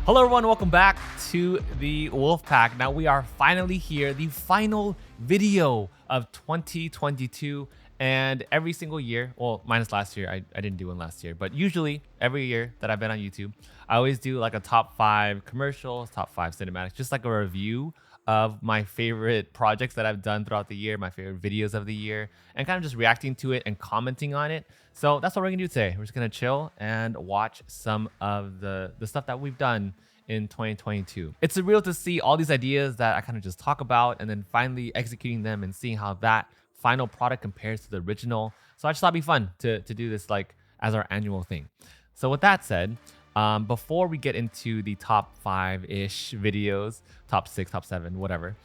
Hello everyone, welcome back to the Wolfpack. Now we are finally here, the final video of 2022. And every single year, well, minus last year, I didn't do one last year, but usually every year that I've been on YouTube, I always do like a top 5 commercials, top 5 cinematics, just like a review of my favorite projects that I've done throughout the year, my favorite videos of the year, and kind of just reacting to it and commenting on it. So that's what we're gonna do today. We're just gonna chill and watch some of the stuff that we've done in 2022. It's surreal to see all these ideas that I kind of just talk about and then finally executing them and seeing how that final product compares to the original. So I just thought it'd be fun to do this like as our annual thing. So with that said, before we get into the top 5-ish videos, top 6, top 7, whatever,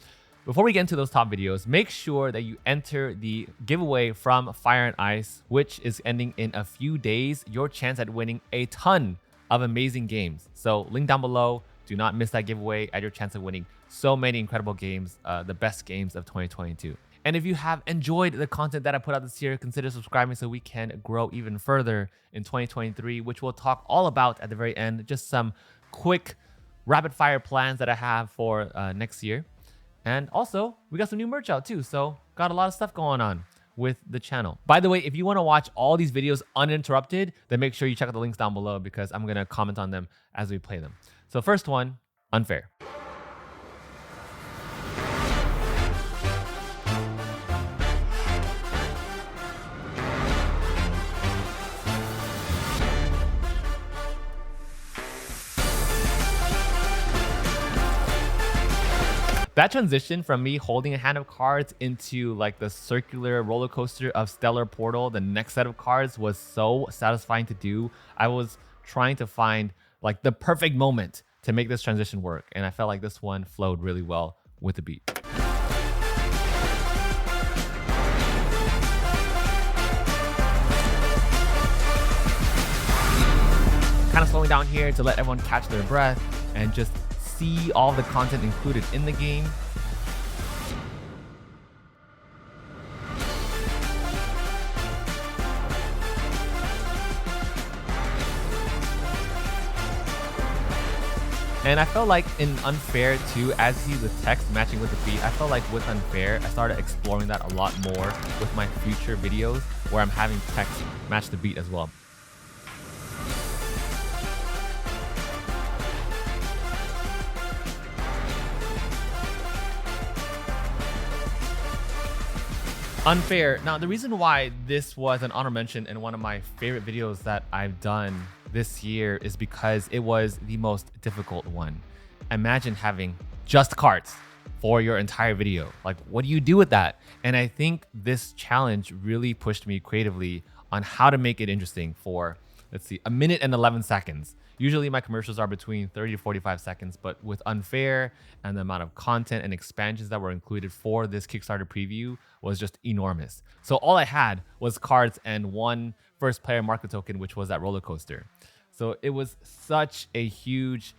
before we get into those top videos, make sure that you enter the giveaway from Fire and Ice, which is ending in a few days. Your chance at winning a ton of amazing games. So link down below. Do not miss that giveaway. Add your chance of winning so many incredible games, the best games of 2022. And if you have enjoyed the content that I put out this year, consider subscribing so we can grow even further in 2023, which we'll talk all about at the very end. Just some quick rapid fire plans that I have for next year. And also, we got some new merch out too. So got a lot of stuff going on with the channel. By the way, if you want to watch all these videos uninterrupted, then make sure you check out the links down below because I'm going to comment on them as we play them. So first one, unfair. That transition from me holding a hand of cards into like the circular roller coaster of Stellar Portal, the next set of cards, was so satisfying to do. I was trying to find like the perfect moment to make this transition work. And I felt like this one flowed really well with the beat. Kind of slowing down here to let everyone catch their breath and just see all the content included in the game. And I felt like in Unfair too, as you see the text matching with the beat, I felt like with Unfair, I started exploring that a lot more with my future videos where I'm having text match the beat as well. Unfair. Now, the reason why this was an honor mention in one of my favorite videos that I've done this year is because it was the most difficult one. Imagine having just cards for your entire video. Like, what do you do with that? And I think this challenge really pushed me creatively on how to make it interesting for, let's see, 1 minute and 11 seconds. Usually my commercials are between 30 to 45 seconds, but with Unfair and the amount of content and expansions that were included for this Kickstarter preview was just enormous. So all I had was cards and one first player market token, which was that roller coaster. So it was such a huge,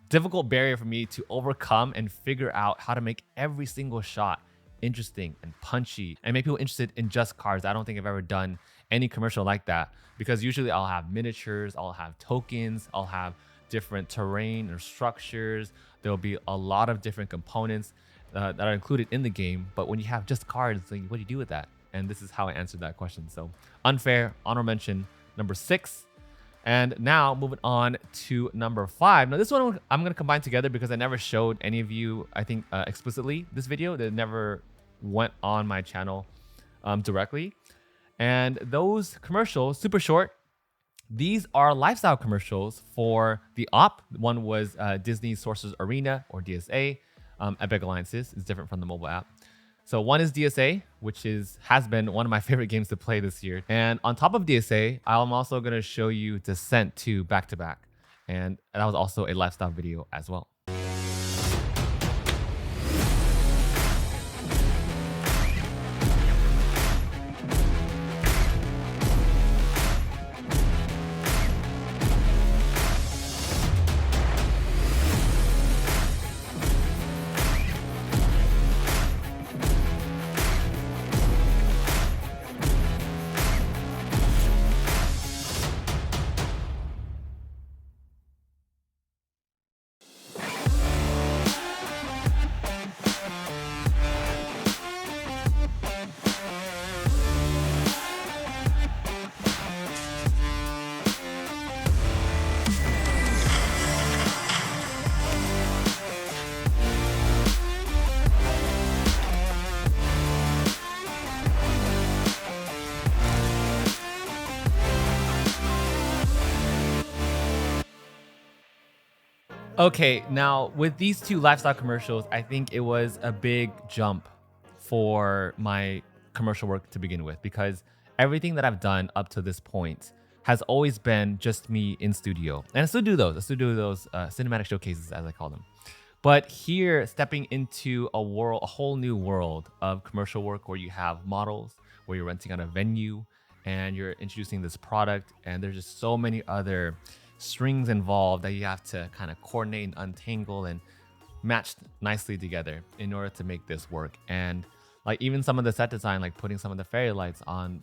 difficult barrier for me to overcome and figure out how to make every single shot interesting and punchy and make people interested in just cards. I don't think I've ever done any commercial like that because usually I'll have miniatures, I'll have tokens, I'll have different terrain or structures. There'll be a lot of different components that are included in the game. But when you have just cards, like, what do you do with that? And this is how I answered that question. So Unfair, honor mention, number 6. And now moving on to number 5. Now this one I'm going to combine together because I never showed any of you, I think, explicitly this video. That never went on my channel directly. And those commercials, super short, these are lifestyle commercials for the op. One was Disney Sorcerer's Arena, or DSA. Epic Alliances is different from the mobile app. So one is DSA, which has been one of my favorite games to play this year. And on top of DSA, I'm also going to show you Descent 2 back-to-back. And that was also a lifestyle video as well. Okay, now with these two lifestyle commercials, I think it was a big jump for my commercial work to begin with because everything that I've done up to this point has always been just me in studio. And I still do those. Cinematic showcases, as I call them. But here, stepping into a whole new world of commercial work where you have models, where you're renting out a venue, and you're introducing this product, and there's just so many other strings involved that you have to kind of coordinate and untangle and match nicely together in order to make this work. And like even some of the set design, like putting some of the fairy lights on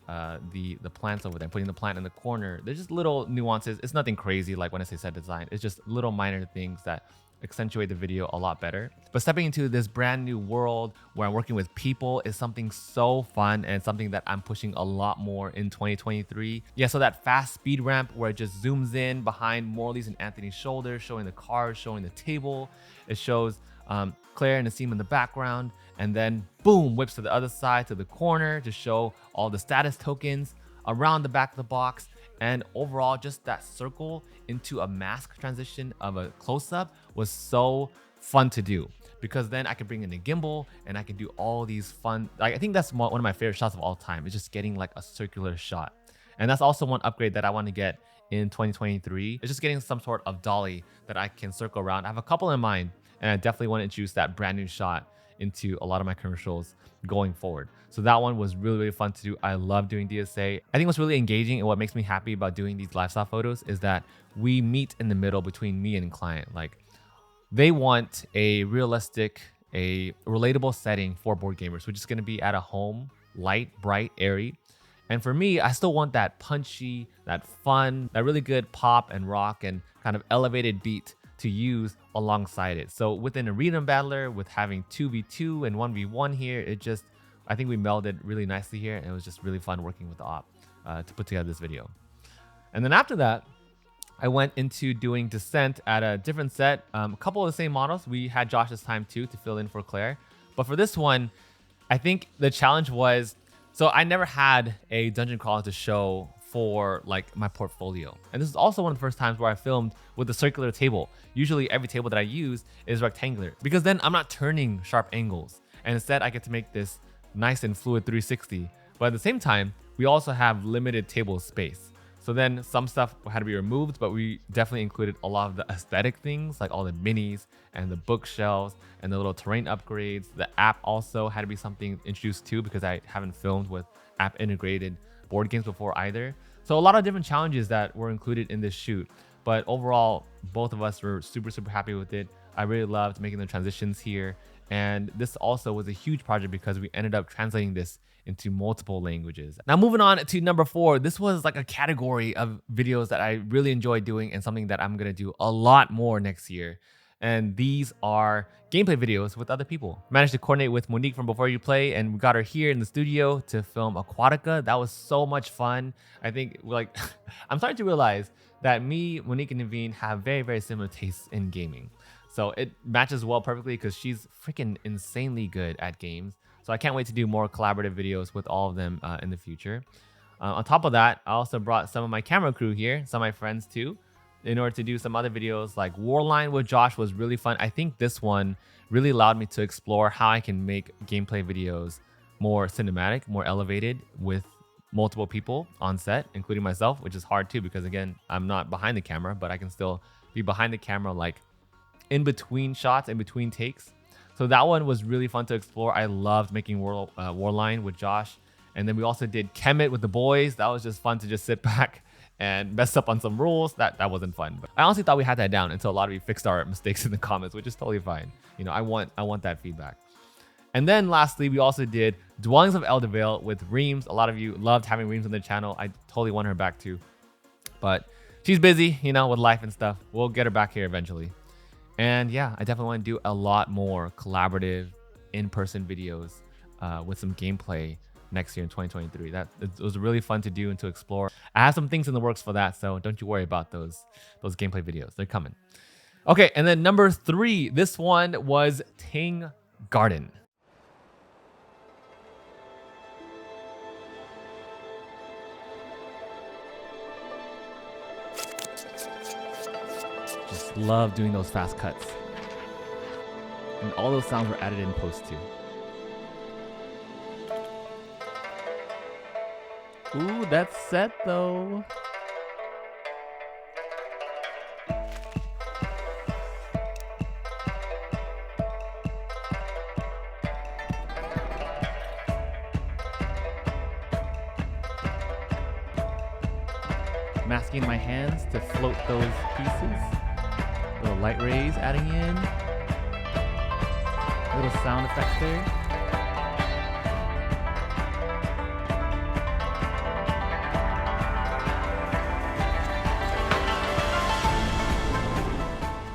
the plants over there, putting the plant in the corner. There's just little nuances. It's nothing crazy. Like when I say set design, it's just little minor things that accentuate the video a lot better. But stepping into this brand new world where I'm working with people is something so fun and something that I'm pushing a lot more in 2023. Yeah, so that fast speed ramp where it just zooms in behind Morley's and Anthony's shoulders, showing the cars, showing the table. It shows Claire and Nassim in the background, and then boom, whips to the other side to the corner to show all the status tokens around the back of the box. And overall, just that circle into a mask transition of a close-up was so fun to do because then I could bring in a gimbal and I could do all these fun, like I think that's one of my favorite shots of all time. It's just getting like a circular shot. And that's also one upgrade that I want to get in 2023. It's just getting some sort of dolly that I can circle around. I have a couple in mind, and I definitely want to introduce that brand new shot into a lot of my commercials going forward. So that one was really, really fun to do. I love doing DSA. I think what's really engaging and what makes me happy about doing these lifestyle photos is that we meet in the middle between me and client. Like they want a realistic, a relatable setting for board gamers, which is going to be at a home, light, bright, airy. And for me, I still want that punchy, that fun, that really good pop and rock and kind of elevated beat to use alongside it. So with an arena battler, with having 2v2 and 1v1 here, I think we melded really nicely here. And it was just really fun working with the op to put together this video. And then after that, I went into doing Descent at a different set. A couple of the same models. We had Josh this time too to fill in for Claire. But for this one, I think the challenge was, so I never had a dungeon crawler to show for like my portfolio. And this is also one of the first times where I filmed with a circular table. Usually every table that I use is rectangular because then I'm not turning sharp angles. And instead I get to make this nice and fluid 360. But at the same time, we also have limited table space. So then some stuff had to be removed, but we definitely included a lot of the aesthetic things like all the minis and the bookshelves and the little terrain upgrades. The app also had to be something introduced too because I haven't filmed with app integrated board games before either. So a lot of different challenges that were included in this shoot. But overall, both of us were super, super happy with it. I really loved making the transitions here. And this also was a huge project because we ended up translating this into multiple languages. Now moving on to number 4, this was like a category of videos that I really enjoyed doing and something that I'm gonna do a lot more next year. And these are gameplay videos with other people. Managed to coordinate with Monique from Before You Play, and we got her here in the studio to film Aquatica. That was so much fun. I think like I'm starting to realize that me, Monique, and Naveen have very, very similar tastes in gaming. So it matches well perfectly because she's freaking insanely good at games. So I can't wait to do more collaborative videos with all of them in the future. On top of that, I also brought some of my camera crew here, some of my friends too, in order to do some other videos. Like Warline with Josh was really fun. I think this one really allowed me to explore how I can make gameplay videos more cinematic, more elevated with multiple people on set, including myself, which is hard too because again, I'm not behind the camera, but I can still be behind the camera like in between shots, in between takes. So that one was really fun to explore. I loved making Warline with Josh. And then we also did Kemet with the boys. That was just fun to just sit back and mess up on some rules. That wasn't fun. But I honestly thought we had that down until a lot of you fixed our mistakes in the comments, which is totally fine. You know, I want that feedback. And then lastly, we also did Dwellings of Eldervale with Reams. A lot of you loved having Reams on the channel. I totally want her back too. But she's busy, you know, with life and stuff. We'll get her back here eventually. And yeah, I definitely want to do a lot more collaborative in-person videos with some gameplay next year in 2023. It was really fun to do and to explore. I have some things in the works for that, so don't you worry about those gameplay videos. They're coming. Okay, and then number 3, this one was Tang Garden. Just love doing those fast cuts. And all those sounds were added in post too. Ooh, that's set though. Masking my hands to float those pieces. Little light rays adding in. Little sound effects there.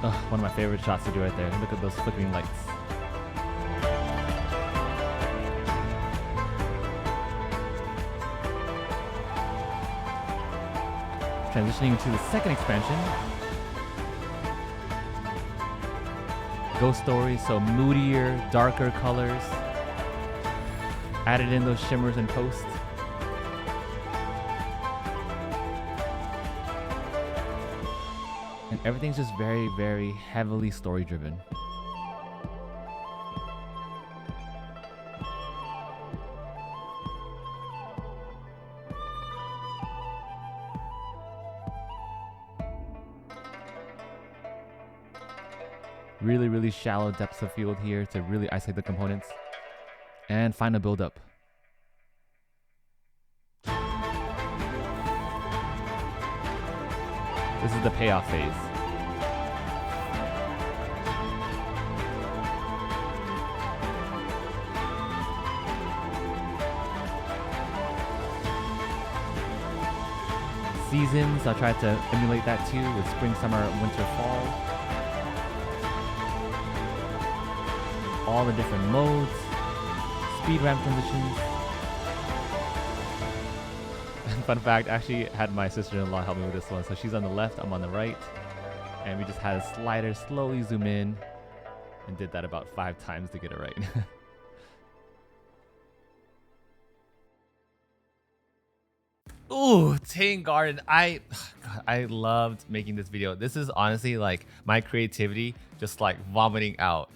Oh, one of my favorite shots to do right there. Look at those flickering lights. Transitioning to the second expansion. Ghost stories, so moodier, darker colors. Added in those shimmers and post. And everything's just very, very heavily story driven. Really, really shallow depths of field here to really isolate the components and find a build-up. This is the payoff phase. Seasons, I'll try to emulate that too with spring, summer, winter, fall. All the different modes, speed ramp transitions. And fun fact, I actually had my sister-in-law help me with this one. So she's on the left, I'm on the right. And we just had a slider slowly zoom in and did that about 5 times to get it right. Ooh, Tang Garden. I loved making this video. This is honestly like my creativity just like vomiting out.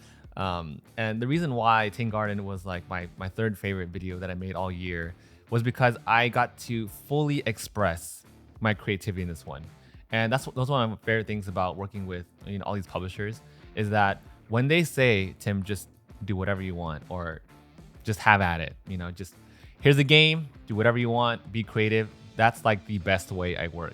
And the reason why Tang Garden was like my third favorite video that I made all year was because I got to fully express my creativity in this one. And that's one of my favorite things about working with all these publishers is that when they say, Tim, just do whatever you want or just have at it, just here's a game, do whatever you want, be creative. That's like the best way I work.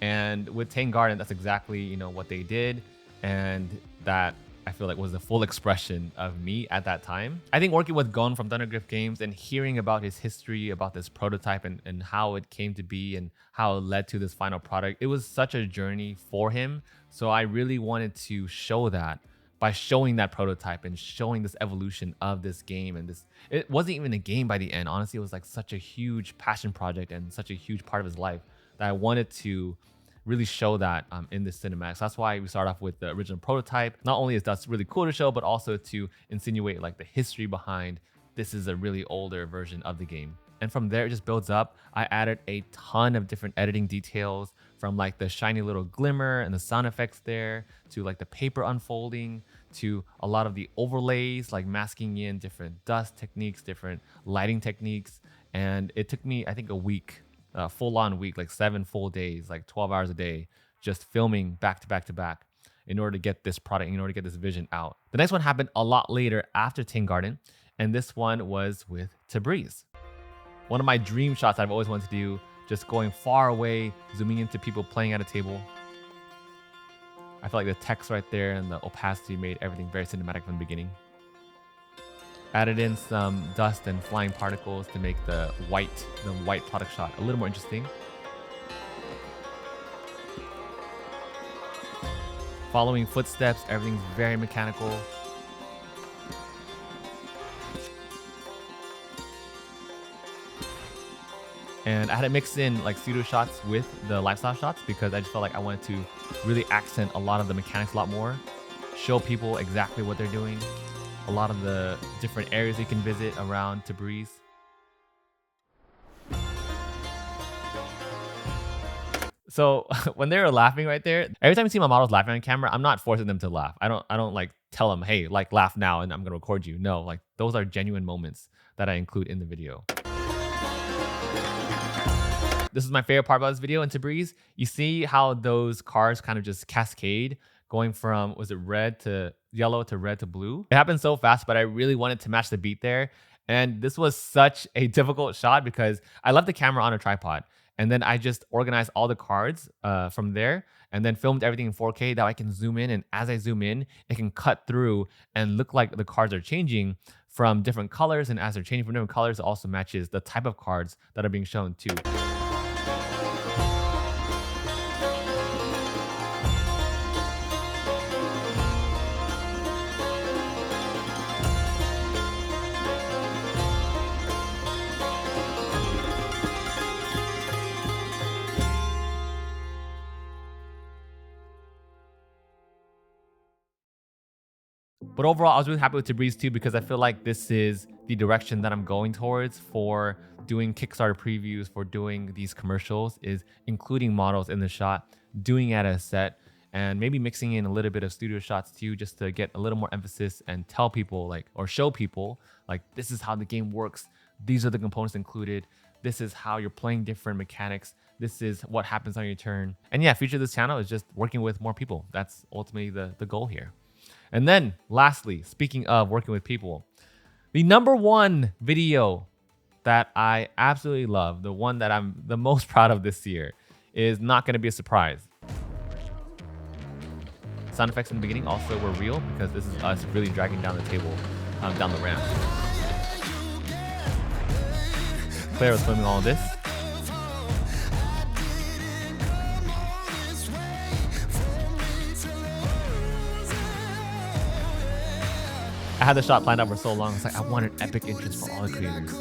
And with Tang Garden, that's exactly what they did, and that I feel like was the full expression of me at that time. I think working with Gon from Thundergriff Games and hearing about his history, about this prototype and how it came to be and how it led to this final product, it was such a journey for him. So I really wanted to show that by showing that prototype and showing this evolution of this game. And it wasn't even a game by the end. Honestly, it was like such a huge passion project and such a huge part of his life that I wanted to really show that in this cinematic. So that's why we start off with the original prototype. Not only is that really cool to show, but also to insinuate like the history behind this is a really older version of the game. And from there, it just builds up. I added a ton of different editing details, from like the shiny little glimmer and the sound effects there, to like the paper unfolding, to a lot of the overlays, like masking in different dust techniques, different lighting techniques. And it took me, I think, a week, full-on week, like 7 full days, like 12 hours a day, just filming back to back to back in order to get this product, in order to get this vision out. The next one happened a lot later after Tang Garden, and this one was with Tabriz. One of my dream shots I've always wanted to do, just going far away, zooming into people playing at a table. I feel like the text right there and the opacity made everything very cinematic from the beginning. Added in some dust and flying particles to make the white product shot a little more interesting. Following footsteps, everything's very mechanical. And I had to mix in like pseudo shots with the lifestyle shots because I just felt like I wanted to really accent a lot of the mechanics a lot more, show people exactly what they're doing, a lot of the different areas you can visit around Tabriz. So when they were laughing right there, every time you see my models laughing on camera, I'm not forcing them to laugh. I don't like tell them, hey, like laugh now and I'm gonna record you. No, like those are genuine moments that I include in the video. This is my favorite part about this video in Tabriz. You see how those cars kind of just cascade going from, was it red to yellow to red to blue? It happened so fast, but I really wanted to match the beat there. And this was such a difficult shot because I left the camera on a tripod. And then I just organized all the cards from there and then filmed everything in 4K that I can zoom in. And as I zoom in, it can cut through and look like the cards are changing from different colors. And as they're changing from different colors, it also matches the type of cards that are being shown too. But overall, I was really happy with Tabriz too because I feel like this is the direction that I'm going towards for doing Kickstarter previews, for doing these commercials, is including models in the shot, doing it at a set, and maybe mixing in a little bit of studio shots too, just to get a little more emphasis and tell people like, or show people like, this is how the game works. These are the components included. This is how you're playing different mechanics. This is what happens on your turn. And yeah, future of this channel is just working with more people. That's ultimately the goal here. And then lastly, speaking of working with people, the #1 video that I absolutely love, the one that I'm the most proud of this year, is not going to be a surprise. Sound effects in the beginning also were real because this is us really dragging down the table, down the ramp. Claire was filming all of this. I had the shot planned out for so long. It's like I wanted epic entrance for all the creators.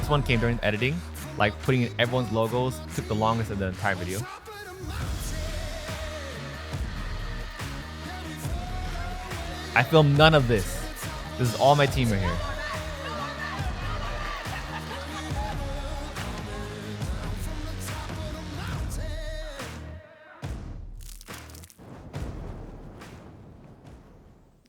This one came during editing, like putting in everyone's logos took the longest of the entire video. I filmed none of this. This is all my team right here.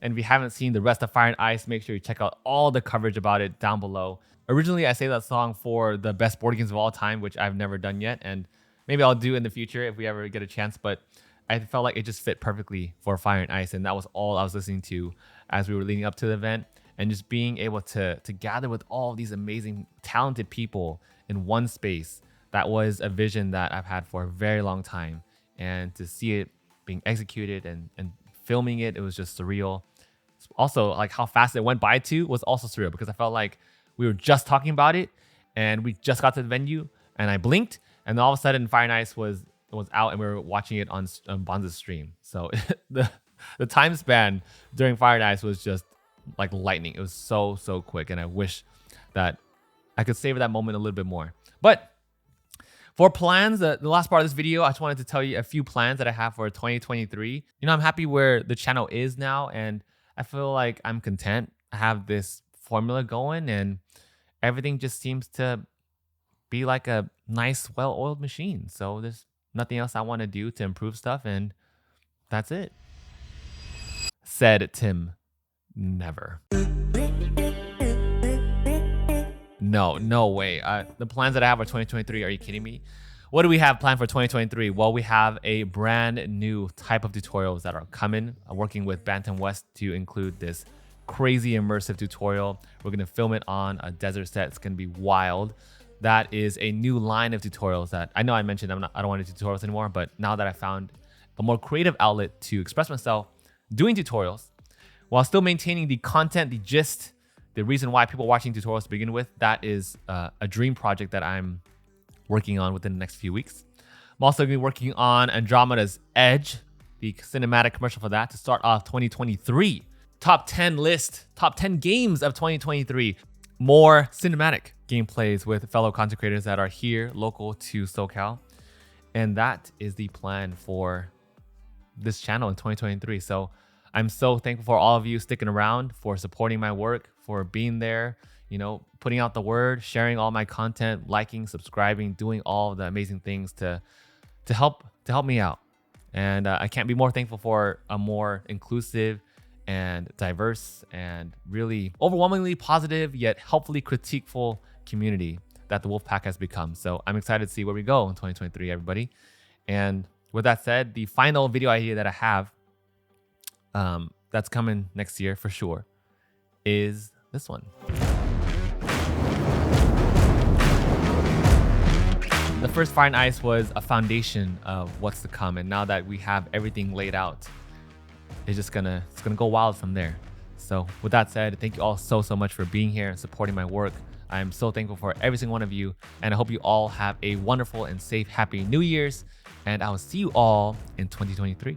And if you haven't seen the rest of Fire and Ice, make sure you check out all the coverage about it down below. Originally, I saved that song for the best board games of all time, which I've never done yet. And maybe I'll do in the future if we ever get a chance. But I felt like it just fit perfectly for Fire and Ice. And that was all I was listening to as we were leading up to the event. And just being able to gather with all these amazing, talented people in one space. That was a vision that I've had for a very long time. And to see it being executed and filming it, it was just surreal. Also, like how fast it went by too was also surreal because I felt like we were just talking about it and we just got to the venue and I blinked and then all of a sudden Fire and Ice was out and we were watching it on Bonza's stream. So the time span during Fire and Ice was just like lightning. It was so quick and I wish that I could savor that moment a little bit more. But for plans, the last part of this video, I just wanted to tell you a few plans that I have for 2023. You know, I'm happy where the channel is now and I feel like I'm content. I have this formula going and everything just seems to be like a nice, well-oiled machine. So there's nothing else I want to do to improve stuff and that's it. Said Tim, never. No way. The plans that I have for 2023, are you kidding me? What do we have planned for 2023? Well, we have a brand new type of tutorials that are coming. I'm working with Bantam West to include this crazy immersive tutorial. We're going to film it on a desert set. It's going to be wild. That is a new line of tutorials that I know I mentioned I don't want to do tutorials anymore, but now that I found a more creative outlet to express myself doing tutorials while still maintaining the content, the gist, the reason why people are watching tutorials to begin with, that is a dream project that I'm working on within the next few weeks. I'm also going to be working on Andromeda's Edge, the cinematic commercial for that to start off 2023. Top 10 list, top 10 games of 2023. More cinematic gameplays with fellow content creators that are here, local to SoCal. And that is the plan for this channel in 2023. So I'm so thankful for all of you sticking around, for supporting my work, for being there, putting out the word, sharing all my content, liking, subscribing, doing all the amazing things to help me out. And I can't be more thankful for a more inclusive and diverse and really overwhelmingly positive yet helpfully critiqueful community that the Wolfpack has become. So I'm excited to see where we go in 2023, everybody. And with that said, the final video idea that I have that's coming next year for sure is this one. The first Fire and Ice was a foundation of what's to come, and now that we have everything laid out, it's gonna go wild from there. So with that said, thank you all so much for being here and supporting my work. I am so thankful for every single one of you, and I hope you all have a wonderful and safe, happy New Year's, and I will see you all in 2023.